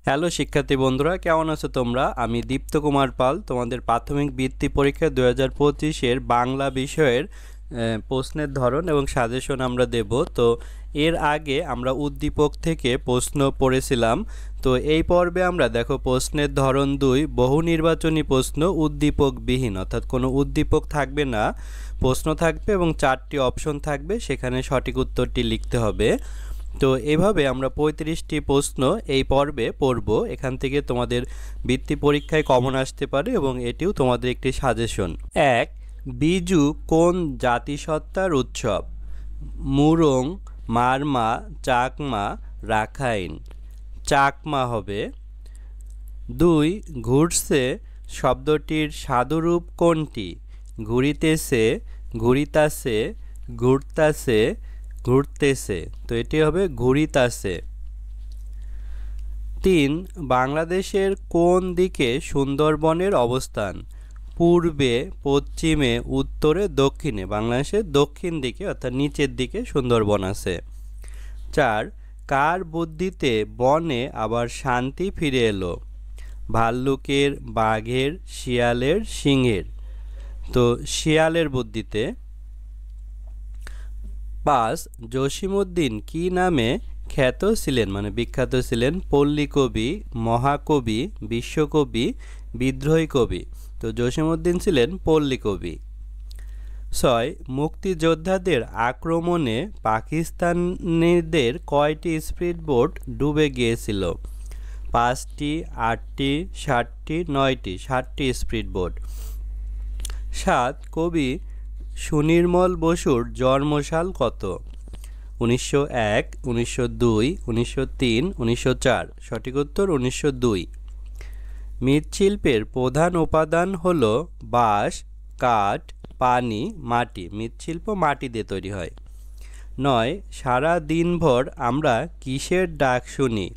Hello শিক্ষার্থী বন্ধুরা, কেমন আছো তোমরা? আমি দীপ্ত কুমার পাল তোমাদের প্রাথমিক বৃত্তি পরীক্ষা 2025-এর বাংলা বিষয়ের প্রশ্নের ধরন এবং সাজেশন আমরা দেব। তো এর আগে আমরা উদ্দীপক থেকে প্রশ্ন পড়েছিলাম। তো এই পর্বে আমরা দেখো প্রশ্নের ধরন 2 বহু নির্বাচনী প্রশ্ন উদ্দীপকবিহীন, অর্থাৎ কোনো উদ্দীপক থাকবে না, প্রশ্ন থাকবে এবং 4টি অপশন থাকবে, সেখানে সঠিক উত্তরটি লিখতে হবে। তো এভাবে আমরা 35টি প্রশ্ন এই পর্বে পড়ব। এখান থেকে তোমাদের বৃত্তি পরীক্ষায় কমন আসতে পারে এবং এটিও তোমাদের একটি সাজেশন। 1. বিজু কোন জাতিসত্তার উৎসব? মুরং, মারমা, চাকমা, রাখাইন। চাকমা হবে। 2. ঘুরছে শব্দটির সাধুরূপ কোনটি? ঘুরিতেছে, ঘুরিতাছে, ঘুরতাছে, ঘুরতেছে। তো এটি হবে ঘুরিতাছে। 3. বাংলাদেশের কোন দিকে সুন্দরবনের অবস্থান? পূর্বে, পশ্চিমে, উত্তরে, দক্ষিণে। বাংলাদেশের দক্ষিণ দিকে অর্থাৎ নিচের দিকে সুন্দরবন আছে। 4. কার বুদ্ধিতে বনে আবার শান্তি ফিরে এলো? ভাল্লুকের, বাঘের, শিয়ালের, সিংহের। তো শিয়ালের বুদ্ধিতে। 5. জসীমউদ্দীন কি নামে খ্যাত ছিলেন, মানে বিখ্যাত ছিলেন? পল্লী কবি, মহাকবি, বিশ্বকবি, বিদ্রোহী কবি। তো জসীমউদ্দীন ছিলেন পল্লী কবি। 6. মুক্তিযোদ্ধাদের আক্রমণে পাকিস্তানিদের কয়টি স্পিডবোট ডুবে গিয়েছিল? 5টি, 8টি, 7টি, 9টি। 7টি স্পিডবোট। 7. কবি সুনির্মল বসুর জন্মসাল কত? 1901, 1902, 1903, 1904। সঠিক উত্তর 1902। মৃৎশিল্পের প্রধান উপাদান হল বাঁশ, কাঠ, পানি, মাটি। মৃৎশিল্প মাটি দিয়ে তৈরি হয়। 9. সারা দিনভর আমরা কিসের ডাক শুনি?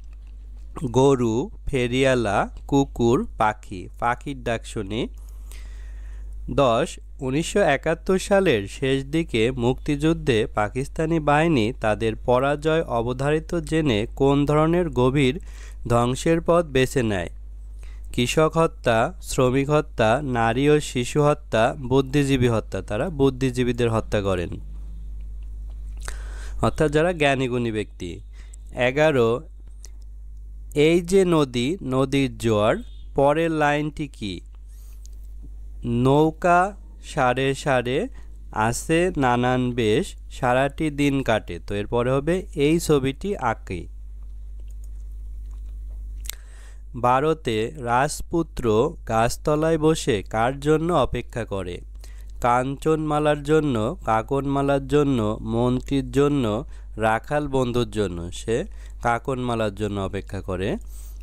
গরু, ফেরিয়ালা, কুকুর, পাখি। পাখির ডাক শুনি। 10. 1971 সালের শেষ দিকে মুক্তিযুদ্ধে পাকিস্তানি বাহিনী তাদের পরাজয় অবধারিত জেনে কোন ধরনের গভীর ধ্বংসের পথ বেছে নেয়? কৃষক হত্যা, শ্রমিক হত্যা, নারী ও শিশু হত্যা, বুদ্ধিজীবী হত্যা। তারা বুদ্ধিজীবীদের হত্যা করেন, অর্থাৎ যারা জ্ঞানীগুণী ব্যক্তি। 11. এই যে নদী, নদীর জোয়ার। পরের লাইনটি কি? নৌকা সারে সারে আসে নানান বেশ, সারাটি দিন কাটে। তো এরপরে হবে এই ছবিটি আঁকি। 12তে রাজপুত্র গাছতলায় বসে কার জন্য অপেক্ষা করে? কাঞ্চনমালার জন্য, কাকনমালার জন্য, মন্ত্রীর জন্য, রাখাল বন্ধুর জন্য। সে কাকনমালার জন্য অপেক্ষা করে।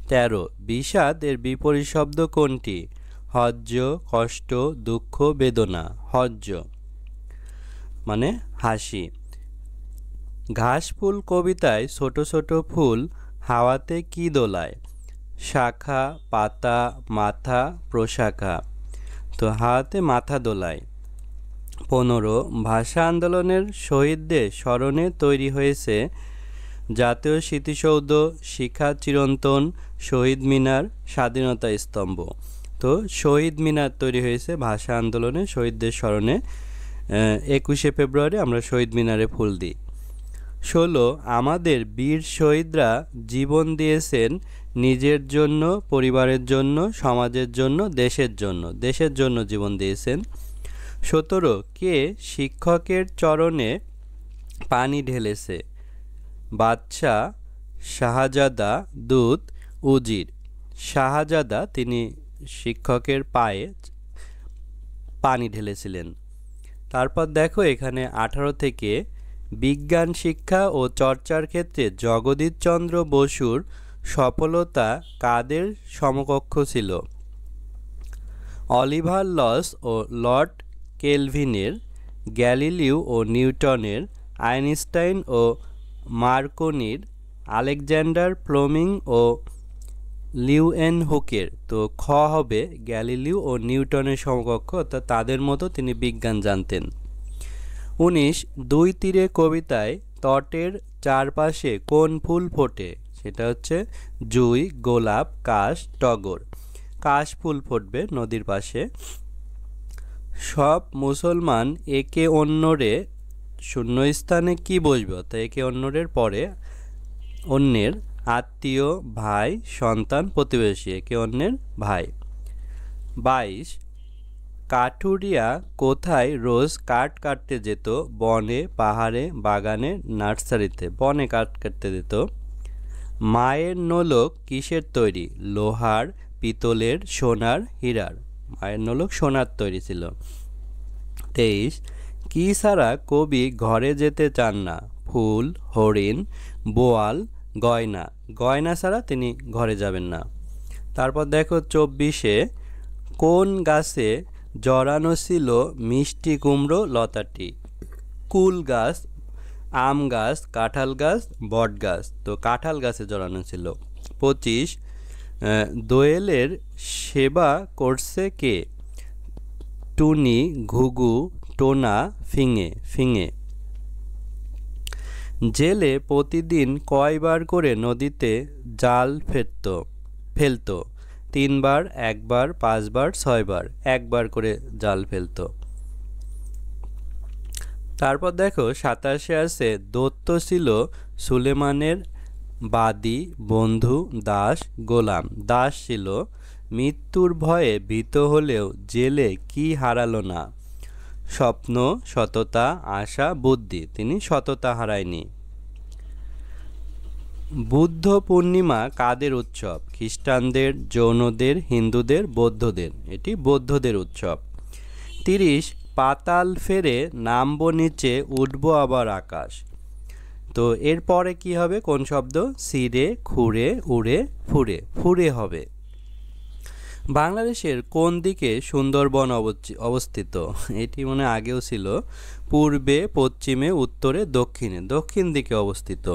13. বিষাদ এর বিপরীত শব্দ কোনটি? হজ্জ, কষ্ট, দুঃখ, বেদনা। হজ্জ মানে হাসি। ঘাসফুল কবিতায় ছোট ছোট ফুল হাওয়াতে কি দোলায়? শাখা, পাতা, মাথা, প্রশাখা। তো হাওয়াতে মাথা দোলায়। 15. ভাষা আন্দোলনের শহীদদের স্মরণে তৈরি হয়েছে জাতীয় স্মৃতিসৌধ, শিখা চিরন্তন, শহীদ মিনার, স্বাধীনতা স্তম্ভ। তো শহীদ মিনার তৈরি হয়েছে ভাষা আন্দোলনে শহীদদের স্মরণে। 21শে ফেব্রুয়ারি আমরা শহীদ মিনারে ফুল দিই। 16. আমাদের বীর শহীদরা জীবন দিয়েছেন নিজের জন্য, পরিবারের জন্য, সমাজের জন্য, দেশের জন্য। দেশের জন্য জীবন দিয়েছেন। 17. কে শিক্ষকের চরণে পানি ঢেলেছে? বাদশাহ, শাহজাদা, দূত, উজির। শাহজাদা তিনি শিক্ষকের পায়ে পানি ঢেলেছিলেন। তারপর দেখো এখানে 18 থেকে বিজ্ঞান শিক্ষা ও চর্চার ক্ষেত্রে জগদীশচন্দ্র বসুর সফলতা কাদের সমকক্ষ ছিল? অলিভার লস ও লর্ড কেলভিনের, গ্যালিলিও ও নিউটনের, আইনস্টাইন ও মার্কনির, আলেকজান্ডার ফ্লেমিং ও লিউয়েনহুকের। তো খ হবে গ্যালিলিও ও নিউটনের সমকক্ষ, অর্থাৎ তাদের মতো তিনি বিজ্ঞান জানতেন। 19. দুই তীরে কবিতায় তটের চারপাশে কোন ফুল ফোটে? সেটা হচ্ছে জুঁই, গোলাপ, কাশ, টগর। কাশ ফুল ফুটবে নদীর পাশে। সব মুসলমান একে অন্যরে শূন্যস্থানে কি বসবে, অর্থাৎ একে অন্যের পরে অন্যের আত্মীয়, ভাই, সন্তান, প্রতিবেশী, একে অন্যের ভাই। 22 কাঠুরিয়া কোথায় রোজ কাঠ কাটতে যেত? বনে, পাহাড়ে, বাগানে, নার্সারিতে। বনে কাঠ কাটতে যেত। মায়ের নোলক কিসের তৈরি? লোহার, পিতলের, সোনার, হীরার। মায়ের নোলক সোনার তৈরি ছিল। 23 কি ছাড়া কবি ঘরে যেতে চান না? ফুল, হরিণ, বোয়াল, গয়না। গয়না ছাড়া তিনি ঘরে যাবেন না। তারপর দেখো 24-এ কোন গাছে জড়ানো ছিল মিষ্টি কুমড়ো লতাটি? কুল গাছ, আম গাছ, কাঁঠাল গাছ, বট গাছ। তো কাঁঠাল গাছে জড়ানো ছিল। 25 দোয়েলের সেবা করছে কে? টুনি, ঘুঘু, টোনা, ফিঙে। ফিঙে। জেলে প্রতিদিন কয়বার করে নদীতে জাল ফেলতো? 3 বার, 1 বার, 5 বার, 6 বার। 1 বার করে জাল ফেলতো। তারপর দেখো 27-এ আছে দত্ত ছিল সুলেমানের বাদী, বন্ধু, দাস, গোলাম। দাস ছিল। মৃত্যুর ভয়ে ভীত হলেও জেলে কি হারালো না? স্বপ্ন, সততা, আশা, বুদ্ধি। তিনি সততা হারায়নি। বুদ্ধ পূর্ণিমা কাদের উৎসব? খ্রিস্টানদের, জৈনদের, হিন্দুদের, বৌদ্ধদের। এটি বৌদ্ধদের উৎসব। 30 পাতাল ফেরে নামবো নিচে, উঠবো আবার আকাশ। তো এরপরে কি হবে? কোন শব্দ? ছিঁড়ে, খুঁড়ে, উড়ে, ফুরে। ফুরে হবে। বাংলাদেশের কোন দিকে সুন্দরবন অবস্থিত? এটি মনে আগেও ছিল। পূর্বে, পশ্চিমে, উত্তরে, দক্ষিণে। দক্ষিণ দিকে অবস্থিত।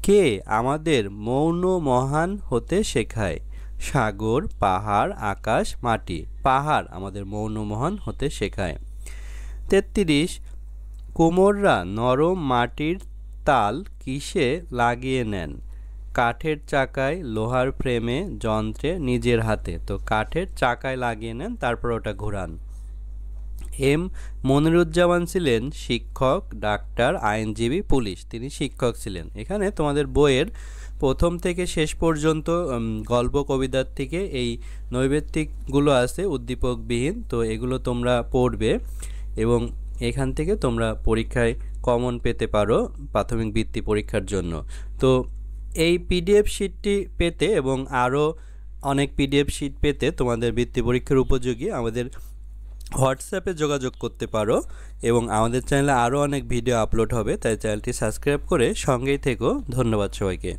কে আমাদের মৌন মহান হতে শেখায়? সাগর, পাহাড়, আকাশ, মাটি। পাহাড় আমাদের মৌন মহান হতে শেখায়। 33 কুমোররা নরম মাটির তাল কিসে লাগিয়ে নেন? কাঠের চাকায়, লোহার ফ্রেমে, যন্ত্রে, নিজের হাতে। তো কাঠের চাকায় লাগিয়ে নেন, তারপর ওটা ঘোরান। এম মনিরুজ্জামান ছিলেন শিক্ষক, ডাক্তার, আইনজীবী, পুলিশ। তিনি শিক্ষক ছিলেন। এখানে তোমাদের বইয়ের প্রথম থেকে শেষ পর্যন্ত গল্প কবিতার থেকে এই নৈবেত্তিকগুলো আছে উদ্দীপকবিহীন। তো এগুলো তোমরা পড়বে এবং এখান থেকে তোমরা পরীক্ষায় কমন পেতে পারো প্রাথমিক বৃত্তি পরীক্ষার জন্য। তো এই পিডিএফ শিটটি পেতে এবং আরও অনেক পিডিএফ শিট পেতে তোমাদের বৃত্তি পরীক্ষার উপযোগী আমাদের হোয়াটসঅ্যাপে যোগাযোগ করতে পারো এবং আমাদের চ্যানেলে আরও অনেক ভিডিও আপলোড হবে, তাই চ্যানেলটি সাবস্ক্রাইব করে সঙ্গেই থেকো। ধন্যবাদ সবাইকে।